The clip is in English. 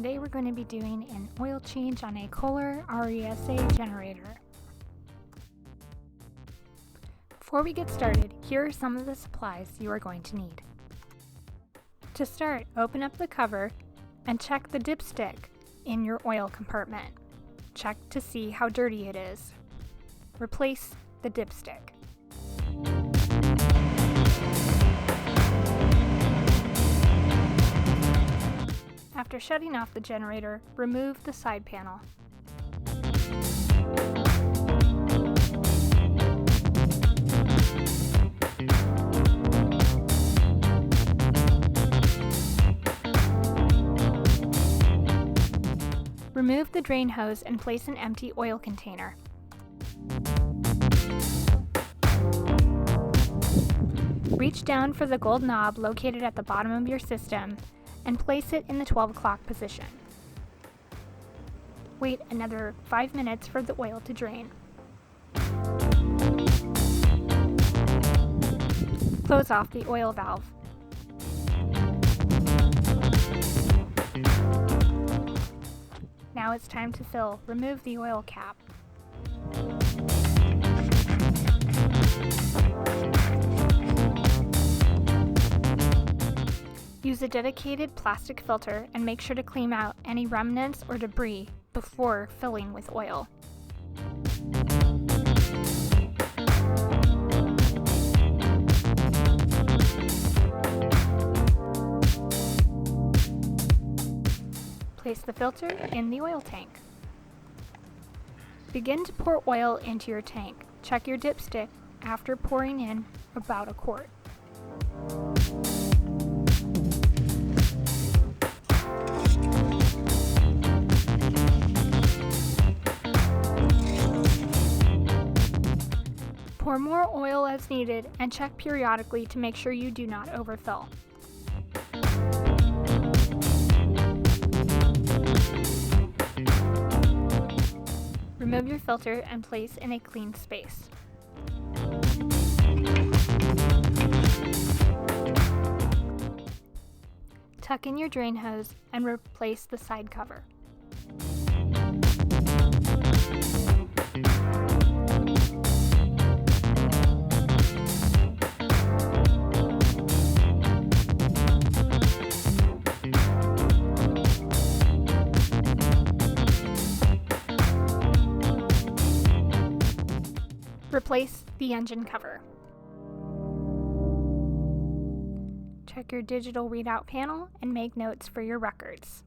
Today we're going to be doing an oil change on a Kohler Resa generator. Before we get started, here are some of the supplies you are going to need. To start, open up the cover and check the dipstick in your oil compartment. Check to see how dirty it is. Replace the dipstick. After shutting off the generator, remove the side panel. Remove the drain hose and place an empty oil container. Reach down for the gold knob located at the bottom of your system and place it in the 12 o'clock position. Wait another 5 minutes for the oil to drain. Close off the oil valve. Now it's time to fill. Remove the oil cap. Use a dedicated plastic filter and make sure to clean out any remnants or debris before filling with oil. Place the filter in the oil tank. Begin to pour oil into your tank. Check your dipstick after pouring in about a quart. Pour more oil as needed and check periodically to make sure you do not overfill. Remove your filter and place in a clean space. Tuck in your drain hose and replace the side cover. Replace the engine cover. Check your digital readout panel and make notes for your records.